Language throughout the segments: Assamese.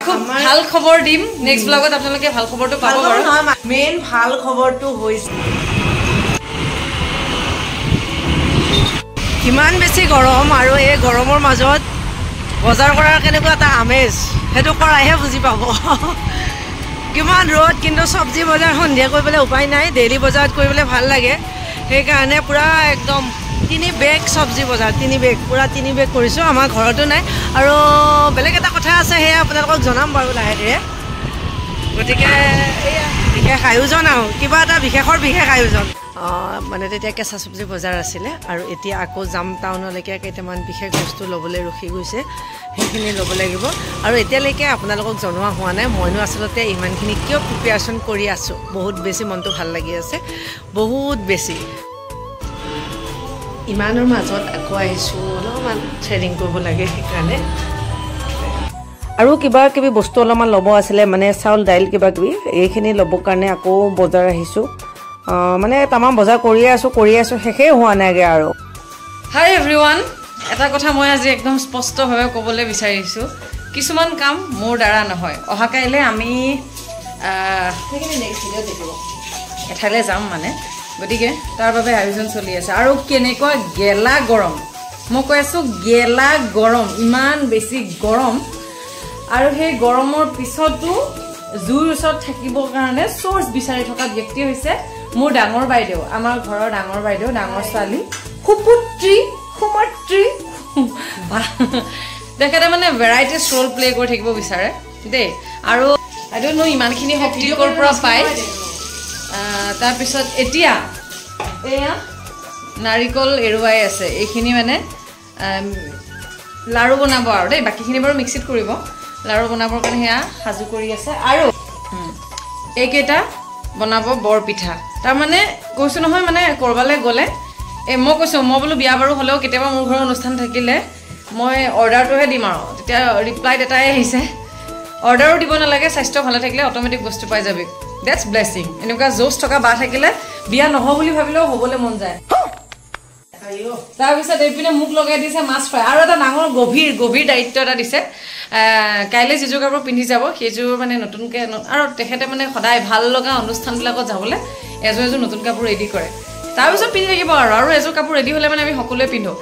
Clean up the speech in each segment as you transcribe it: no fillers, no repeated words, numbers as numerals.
খুব ভাল খবৰ দিম নেক্সট ব্লগত আপোনালোকে ভাল খবৰটো পাব বাৰু মেইন ভাল খবৰটো হৈছে কিমান বেছি গৰম আৰু এই গৰমৰ মাজত বজাৰ কৰাৰ কেনেকুৱা এটা আমেজ সেইটো কৰাইহে বুজি পাব কিমান ৰ'দ কিন্তু চব্জি বজাৰ সন্ধিয়া কৰিবলৈ উপায় নাই ডেইলি বজাৰত কৰিবলৈ ভাল লাগে সেইকাৰণে পুৰা একদম 3 বেগ চব্জি বজাৰ 3 বেগ পুৰা 3 বেগ কৰিছোঁ আমাৰ ঘৰতো নাই আৰু বেলেগ এটা কথা আছে সেয়া আপোনালোকক জনাম বাৰু লাহে ধীৰে গতিকে এয়া বিশেষ আয়োজন আৰু কিবা এটা বিশেষ আয়োজন মানে তেতিয়া কেঁচা চব্জি বজাৰ আছিলে আৰু এতিয়া আকৌ যাম টাউনলৈকে কেইটামান বিশেষ বস্তু ল'বলৈ ৰখি গৈছে সেইখিনি ল'ব লাগিব আৰু এতিয়ালৈকে আপোনালোকক জনোৱা হোৱা নাই মইনো আচলতে ইমানখিনি কিয় প্ৰিপেয়াৰেশ্যন কৰি আছোঁ বহুত বেছি মনটো ভাল লাগি আছে বহুত বেছি ইমানৰ মাজত আকৌ আহিছোঁ অলপমান থ্ৰেডিং কৰিব লাগে সেইকাৰণে আৰু কিবা কিবি বস্তু অলপমান ল'ব আছিলে মানে চাউল দাইল কিবা কিবি এইখিনি ল'বৰ কাৰণে আকৌ বজাৰ আহিছোঁ মানে তামাম বজাৰ কৰিয়ে আছোঁ শেষেই হোৱা নাইগৈ আৰু হাই এভৰিৱান এটা কথা মই আজি একদম স্পষ্টভাৱে ক'বলৈ বিচাৰিছোঁ কিছুমান কাম মোৰ দ্বাৰা নহয় অহা কাইলৈ আমি এঠাইলৈ যাম মানে গতিকে তাৰ বাবে আয়োজন চলি আছে আৰু কেনেকুৱা গেলা গৰম মই কৈ আছোঁ গেলা গৰম ইমান বেছি গৰম আৰু সেই গৰমৰ পিছতো জুইৰ ওচৰত থাকিবৰ কাৰণে চ'ৰ্চ বিচাৰি থকা ব্যক্তি হৈছে মোৰ ডাঙৰ বাইদেউ আমাৰ ঘৰৰ ডাঙৰ বাইদেউ ডাঙৰ ছোৱালী সুপুত্ৰী তেখেতে মানে ভেৰাইটিজ ৰ'ল প্লে কৰি থাকিব বিচাৰে দেই আৰু আই ডোণ্ট ন' ইমানখিনি শক্তি ক'ৰ পৰা পায় তাৰপিছত এতিয়া এয়া নাৰিকল এৰুৱাই আছে এইখিনি মানে লাড়ু বনাব আৰু দেই বাকীখিনি বাৰু মিক্সিত কৰিব লাড়ু বনাবৰ কাৰণে সেয়া সাজু কৰি আছে আৰু এইকেইটা বনাব বৰপিঠা তাৰমানে কৈছোঁ নহয় মানে ক'ৰবালৈ গ'লে মই কৈছোঁ মই বোলো বিয়া বাৰু হ'লেও কেতিয়াবা মোৰ ঘৰৰ অনুষ্ঠান থাকিলে মই অৰ্ডাৰটোহে দিম আৰু তেতিয়া ৰিপ্লাইত এটাই আহিছে অৰ্ডাৰো দিব নালাগে স্বাস্থ্য ভালে থাকিলে অট'মেটিক বস্তু পাই যাবি ডেটছ ব্লেছিং এনেকুৱা জোচ থকা বা থাকিলে বিয়া নহয় বুলি ভাবিলেও হ'বলৈ মন যায় তাৰপিছত এইপিনে মোক লগাই দিছে মাছ ফ্ৰাই আৰু এটা ডাঙৰ গভীৰ দায়িত্ব এটা দিছে কাইলৈ যিযোৰ কাপোৰ পিন্ধি যাব সেইযোৰ মানে নতুনকৈ আৰু তেখেতে মানে সদায় ভাল লগা অনুষ্ঠানবিলাকত যাবলৈ এযোৰ নতুন কাপোৰ ৰেডি কৰে তাৰপিছত পিন্ধি থাকিব আৰু এযোৰ কাপোৰ ৰেডি হ'লে মানে আমি সকলোৱে পিন্ধো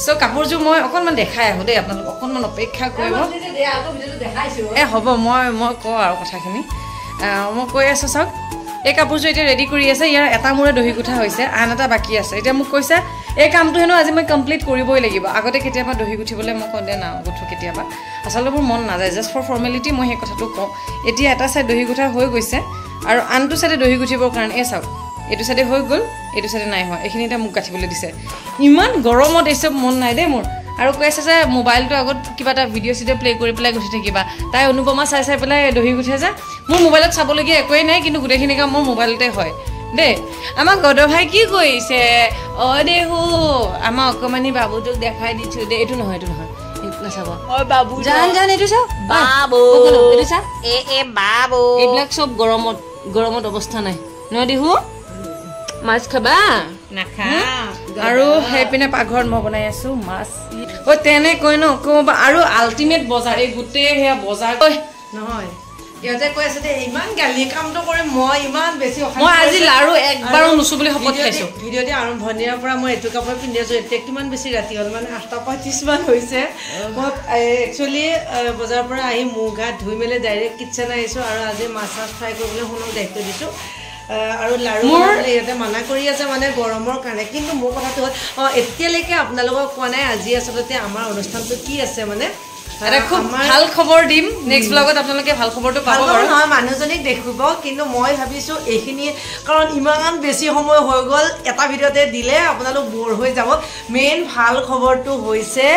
চ' কাপোৰযোৰ মই অকণমান দেখাই আহোঁ দেই আপোনালোক অকণমান অপেক্ষা কৰিব হ'ব মই কওঁ আৰু কথাখিনি মই কৈ আছোঁ চাওক এই কাপোৰযোৰ এতিয়া ৰেডি কৰি আছে ইয়াৰ এটা মূৰে দহি গুঠা হৈছে আন এটা বাকী আছে এতিয়া মোক কৈছে এই কামটো হেনো আজি মই কমপ্লিট কৰিবই লাগিব আগতে কেতিয়াবা দহি গুঠিবলৈ মই কওঁ দে না গুঠোঁ কেতিয়াবা আচলতে মোৰ মন নাযায় জাষ্ট ফৰ ফৰ্মেলিটি মই সেই কথাটো কওঁ এতিয়া এটা চাইড দহি গুঠা হৈ গৈছে আৰু আনটো চাইডে দহি গুঠিবৰ কাৰণে এই চাওক এইটো চাইডে হৈ গ'ল এইটো চাইডে নাই হোৱা এইখিনি এতিয়া মোক গাঁঠিবলৈ দিছে ইমান গৰমত এই চব মন নাই দেই মোৰ আৰু কৈ আছে যে মোবাইলটো আগত কিবা এটা ভিডিঅ' প্লে কৰি পেলাই গুঠি থাকিবা তাই অনুপমা চাই পেলাই দহি গুঠে যে মোৰ মোবাইলত চাবলগীয়া একোৱেই নাই কিন্তু গোটেইখিনি কাম মোৰ মোবাইলতে হয় দেই আমাৰ গদ ভাই কি কৰিছে দেহু আমাৰ অকণমানি বাবুটোক দেখাই দিছোঁ দেই এইটো নহয় নাচাব বাবু জান এইটো চা বাবু এইটো চা বাবু এইবিলাক চব গৰমত অৱস্থা নাই নহয় দেহু মাছ খাবা নাখাওঁ আৰু সেইপিনে পাকঘৰত মই বনাই আছোঁ মাছ তেনেকৈ ন ক'বা আৰু আল্টিমেট বজাৰ এই গোটেই সেয়া বজাৰ নহয় ইহঁতে কৈ আছে যে ইমান গালি কামটো কৰি মই ইমান বেছি মই আজি লাড়ু একবাৰো নুচু বুলি শপত খাইছোঁ ভিডিঅ'টি আৰম্ভণিৰ পৰা মই এইটো কাপোৰ পিন্ধি আছোঁ এতিয়া কিমান বেছি ৰাতি হ'ল মানে 8:35 মান হৈছে মই একচুৱেলি বজাৰৰ পৰা আহি মুখ হাত ধুই মেলি ডাইৰেক্ট কিটচেন আহিছোঁ আৰু আজি মাছ ফ্ৰাই কৰিবলৈ শুনক দায়িত্ব দিছোঁ আৰু লাড়ু ইহঁতে মানা কৰি আছে মানে গৰমৰ কাৰণে কিন্তু মোৰ কথাটো হ'ল এতিয়ালৈকে আপোনালোকক কোৱা নাই আজি আচলতে আমাৰ অনুষ্ঠানটো কি আছে মানে এটা খুব ভাল খবৰ দিম নেক্সট ব্লগত আপোনালোকে ভাল খবৰটো পাব বাৰু নহয় মানুহজনীক দেখিব কিন্তু মই ভাবিছোঁ এইখিনি কাৰণ ইমান বেছি সময় হৈ গ'ল এটা ভিডিঅ'তে দিলে আপোনালোক বৰ হৈ যাব মেইন ভাল খবৰটো হৈছে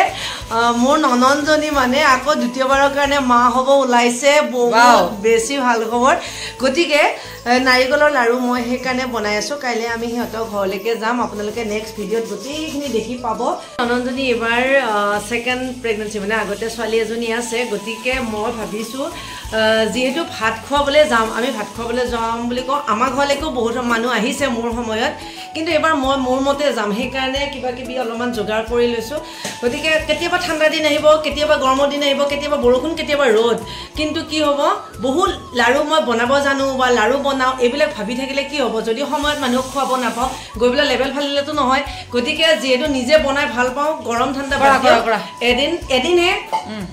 মোৰ ননন্দজনী মানে আকৌ দ্বিতীয়বাৰৰ কাৰণে মা হ'ব ওলাইছে বহুত বেছি ভাল খবৰ গতিকে নাৰিকলৰ লাড়ু মই সেইকাৰণে বনাই আছোঁ কাইলৈ আমি সিহঁতৰ ঘৰলৈকে যাম আপোনালোকে নেক্সট ভিডিঅ'ত গোটেইখিনি দেখি পাব ননন্দজনী এইবাৰ ছেকেণ্ড প্ৰেগনেঞ্চি মানে আগতে ছোৱালী ছোৱালী এজনী আছে গতিকে মই ভাবিছোঁ যিহেতু ভাত খুৱাবলৈ যাম আমি ভাত খুৱাবলৈ যাম বুলি কওঁ আমাৰ ঘৰলৈকেও বহুত মানুহ আহিছে মোৰ সময়ত কিন্তু এবাৰ মই মোৰ মতে যাম সেইকাৰণে কিবা কিবি অলপমান যোগাৰ কৰি লৈছোঁ গতিকে কেতিয়াবা ঠাণ্ডা দিন আহিব কেতিয়াবা গৰমৰ দিন আহিব কেতিয়াবা বৰষুণ কেতিয়াবা ৰ'দ কিন্তু কি হ'ব বহুত লাড়ু মই বনাব জানো বা লাড়ু বনাওঁ এইবিলাক ভাবি থাকিলে কি হ'ব যদি সময়ত মানুহক খুৱাব নাপাওঁ গৈ পেলাই লেভেল ফালিলেতো নহয় গতিকে যিহেতু নিজে বনাই ভাল পাওঁ গৰম ঠাণ্ডা এদিনহে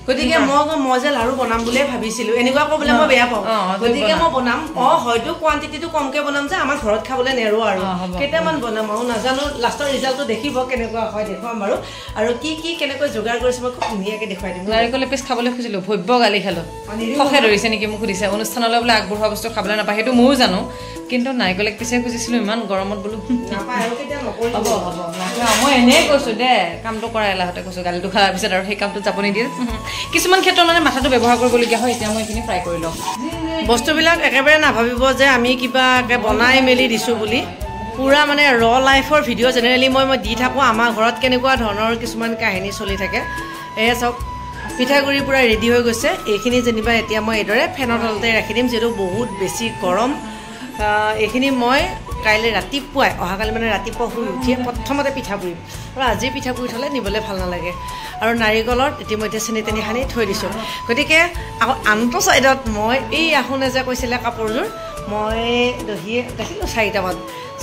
গতিকে মই যে লাড়ু বনাম বুলিয়ে ভাবিছিলোঁ এনেকুৱা ক'বলৈ মই বেয়া পাওঁ গতিকে মই বনাম হয়তো কোৱান্টিটিটো কমকৈ বনাম যে আমাৰ ঘৰত খাবলৈ নেৰো আৰু কেইটামান বনাম আৰু নাজানো লাষ্টৰ ৰিজাল্টটো দেখিব কেনেকুৱা হয় দেখুৱাম বাৰু আৰু কি কি কেনেকৈ যোগাৰ কৰিছোঁ মই খুব ধুনীয়াকৈ দেখুৱাই দিম নাৰিকল এপিচ খাবলৈ খুজিলোঁ ভব্য গালি খালোঁ খখে ধৰিছে নেকি মোক সুধিছে অনুষ্ঠানলৈ বোলে আগবঢ়োৱা বস্তু খাবলৈ নাপায় সেইটো ময়ো জানো কিন্তু নাৰিকল এক পিচে খুজিছিলোঁ ইমান গৰমত বোলো হ'ব হ'ব মই এনেই কৈছোঁ দে কামটো কৰা এলাহতে কৈছোঁ গালিটো খোৱাৰ পিছত আৰু সেই কামটোত যাব নিদিয়ে কিছুমান ক্ষেত্ৰত মানে মাথাটো ব্যৱহাৰ কৰিবলগীয়া হয় এতিয়া মই এইখিনি ফ্ৰাই কৰি লওঁ বস্তুবিলাক একেবাৰে নাভাবিব যে আমি কিবাকৈ বনাই মেলি দিছোঁ বুলি পুৰা মানে লাইফৰ ভিডিঅ' জেনেৰেলি মই দি থাকোঁ আমাৰ ঘৰত কেনেকুৱা ধৰণৰ কিছুমান কাহিনী চলি থাকে এয়া চাওক পিঠাগুড়ি পূৰা ৰেডি হৈ গৈছে এইখিনি যেনিবা এতিয়া মই এইদৰে ফেনৰ তলতে ৰাখি দিম যিহেতু বহুত বেছি গৰম এইখিনি মই কাইলৈ ৰাতিপুৱাই অহাকালি মানে ৰাতিপুৱা শুই উঠিয়ে প্ৰথমতে পিঠা পুৰিম আৰু আজি পিঠা পুৰি থ'লে নিবলৈ ভাল নালাগে আৰু নাৰিকলত ইতিমধ্যে চেনি তেনি সানি থৈ দিছোঁ গতিকে আকৌ আনটো ছাইডত মই এই আহোনে যে কৈছিলে কাপোৰযোৰ মই দহিয়ে গাঠিলোঁ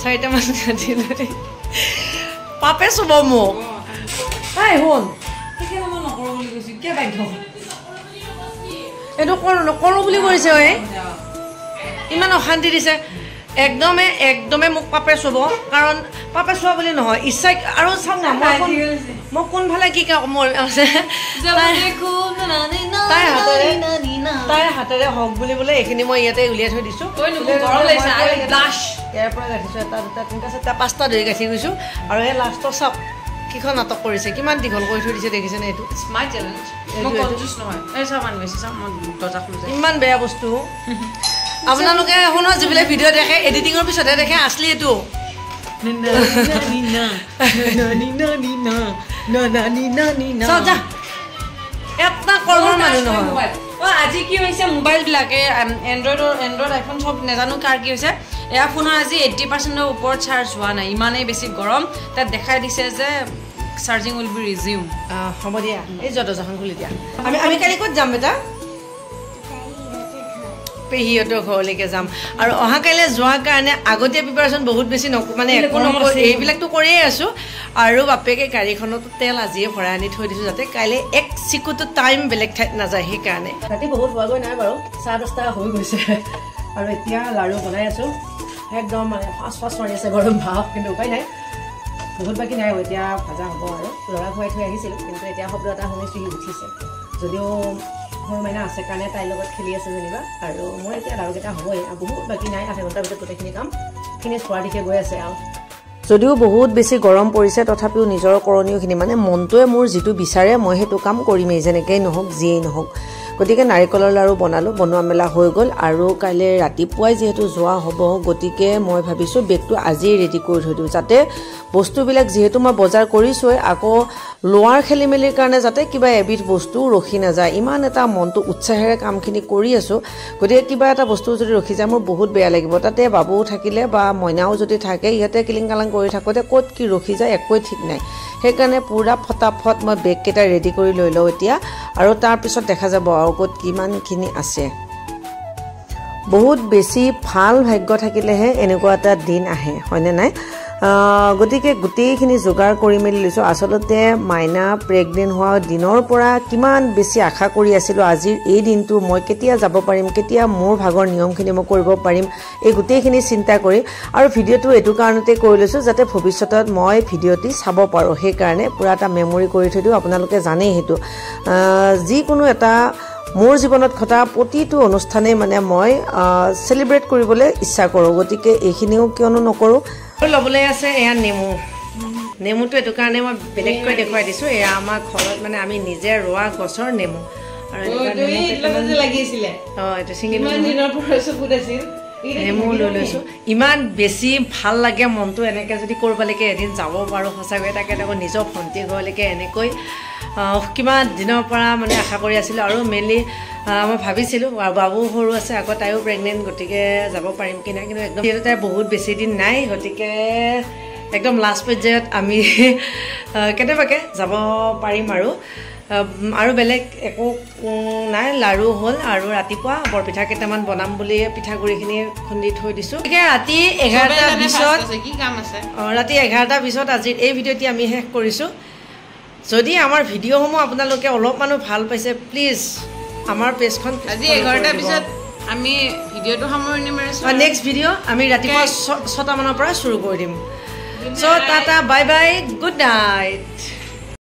4টামান গাঠি লৈ পাপে চুব মোক হাই শুন নকৰোঁ বুলি কৈছোঁ কিয় বাধ্য এইটো নকৰোঁ বুলি কৰিছে ঐ ইমান অশান্তি দিছে একদমে মোক পাপে চুব কাৰণ পাপে চোৱা বুলি নহয় ইচ্ছা আৰু চাওক না মই কোনফালে কি মোৰ আছে তাইৰ হাতেৰে হওক বুলি বোলে এইখিনি মই ইয়াতে উলিয়াই থৈ দিছোঁ ইয়াৰ পৰা গাঠিছোঁ 1 2 3 4 5টা দহি গাঠি গৈছোঁ আৰু এই লাষ্টৰ চাওক কিখন নাটক কৰিছে কিমান দীঘল কৰি থৈ দিছে দেখিছেনে এইটো ইমান বেয়া বস্তু আপোনালোকে শুনক যিবিলাক ভিডিঅ' দেখে এডিটিঙৰ পিছতহে দেখে আছলি এইটো এটা কৰ্মৰ মানুহ নহয় আজি কি হৈছে মোবাইলবিলাকে এণ্ড্ৰইড আইফোন চব নাজানো কাৰ কি হৈছে এয়া ফোনৰ আজি 80%ৰ ওপৰত চাৰ্জ হোৱা নাই ইমানেই বেছি গৰম তাত দেখাই দিছে যে চাৰ্জিং উইল বি ৰিজিউম হ'ব দিয়া এই দৰ্জাখন খুলি দিয়া আমি কালি ক'ত যাম বেটা পেহীহঁতৰ ঘৰলৈকে যাম আৰু অহাকাইলৈ যোৱাৰ কাৰণে আগতীয়া প্ৰিপাৰেশ্যন বহুত বেছি মানে একো নকৰোঁ এইবিলাকতো কৰিয়ে আছোঁ আৰু বাপেকে গাড়ীখনতো তেল আজিয়ে ভৰাই আনি থৈ দিছোঁ যাতে কাইলৈ এক চিকুটো টাইম বেলেগ ঠাইত নাযায় সেইকাৰণে ৰাতি বহুত হোৱাগৈ নাই বাৰু 10:30 হৈ গৈছে আৰু এতিয়া লাড়ু বনাই আছোঁ একদম মানে ফাষ্ট মাৰি আছে গৰম ভাৱ কিন্তু উপায় নাই বহুত বাকী নাই এতিয়া ভাজা হ'ব আৰু ল'ৰা খুৱাই থৈ আহিছিলোঁ কিন্তু এতিয়া শব্দ এটা শুনিছোঁ উঠিছে যদিও সৰু মাইনা আছে কাৰণে তাইৰ লগত খেলি আছে যেনিবা আৰু মোৰ এতিয়া লাড়ুকেইটা হ'বই বহুত বাকী নাই 8 ঘণ্টাৰ ভিতৰত গোটেইখিনি কাম ফিনিছ হোৱাৰ দিশে গৈ আছে আৰু যদিও বহুত বেছি গৰম পৰিছে তথাপিও নিজৰ কৰণীয়খিনি মানে মনটোৱে মোৰ যিটো বিচাৰে মই সেইটো কাম কৰিমেই যেনেকেই নহওক যিয়েই নহওক গতিকে নাৰিকলৰ লাড়ু বনালোঁ বনোৱা মেলা হৈ গ'ল আৰু কাইলৈ ৰাতিপুৱাই যিহেতু যোৱা হ'ব গতিকে মই ভাবিছোঁ বেগটো আজিয়ে ৰেডি কৰি থৈ দিওঁ যাতে বস্তুবিলাক যিহেতু মই বজাৰ কৰিছোঁৱে আকৌ লোৱাৰ খেলি মেলিৰ কাৰণে যাতে কিবা এবিধ বস্তু ৰখি নাযায় ইমান এটা মনটো উৎসাহেৰে কামখিনি কৰি আছোঁ গতিকে কিবা এটা বস্তু যদি ৰখি যায় মোৰ বহুত বেয়া লাগিব তাতে বাবুও থাকিলে বা মইনাও যদি থাকে ইয়াতে কিলিং কালাং কৰি থাকোঁতে ক'ত কি ৰখি যায় একোৱেই ঠিক নাই সেইকাৰণে পূৰা ফটাফট মই বেগকেইটা ৰেডি কৰি লৈ লওঁ এতিয়া আৰু তাৰপিছত দেখা যাব আৰু ক'ত কিমানখিনি আছে বহুত বেছি ভাল ভাগ্য থাকিলেহে এনেকুৱা এটা দিন আহে হয়নে নাই গতিকে গোটেইখিনি যোগাৰ কৰি মেলি লৈছোঁ আচলতে মাইনা প্ৰেগনেণ্ট হোৱা দিনৰ পৰা কিমান বেছি আশা কৰি আছিলোঁ আজিৰ এই দিনটো মই কেতিয়া যাব পাৰিম কেতিয়া মোৰ ভাগৰ নিয়মখিনি মই কৰিব পাৰিম এই গোটেইখিনি চিন্তা কৰি আৰু ভিডিঅ'টো এইটো কাৰণতে কৰি লৈছোঁ যাতে ভৱিষ্যতত মই ভিডিঅ'টি চাব পাৰোঁ সেইকাৰণে পূৰা এটা মেমৰি কৰি থৈ দিওঁ আপোনালোকে জানেই সেইটো যিকোনো এটা মোৰ জীৱনত ঘটা প্ৰতিটো অনুষ্ঠানেই মানে মই চেলিব্ৰেট কৰিবলৈ ইচ্ছা কৰোঁ গতিকে এইখিনিও কিয়নো নকৰোঁ ল'বলৈ আছে এয়া নেমুটো এইটো কাৰণে মই বেলেগকৈ দেখুৱাই দিছোঁ এয়া আমাৰ ঘৰত মানে আমি নিজে ৰোৱা গছৰ নেমু আৰু নেমু লৈ লৈছোঁ ইমান বেছি ভাল লাগে মনটো এনেকৈ যদি ক'ৰবালৈকে এদিন যাব পাৰোঁ সঁচাকৈ তাকে আকৌ নিজৰ ভণ্টি ঘৰলৈকে এনেকৈ কিমান দিনৰ পৰা মানে আশা কৰি আছিলোঁ আৰু মেইনলি মই ভাবিছিলোঁ বাবু সৰু আছে আকৌ তাইও প্ৰেগনেণ্ট গতিকে যাব পাৰিম কি নাই কিন্তু একদম তাই বহুত বেছি দিন নাই গতিকে একদম লাষ্ট পৰ্যায়ত আমি কেনেবাকৈ যাব পাৰিম আৰু বেলেগ একো নাই লাড়ু হ'ল আৰু ৰাতিপুৱা বৰপিঠা কেইটামান বনাম বুলি পিঠাগুড়িখিনি খুন্দি থৈ দিছোঁ গতিকে ৰাতি 11টাৰ পিছত ৰাতি 11টাৰ পিছত আজিৰ এই ভিডিঅ'টি আমি শেষ কৰিছোঁ যদি আমাৰ ভিডিঅ'সমূহ আপোনালোকে অলপমানো ভাল পাইছে প্লিজ আমাৰ পেজখন আজি 11টাৰ পিছত আমি ভিডিঅ'টো সামৰণি মাৰিছোঁ নেক্সট ভিডিঅ' আমি ৰাতিপুৱা 6টা মানৰ পৰা শুৰু কৰি দিম so' tata bye bye good night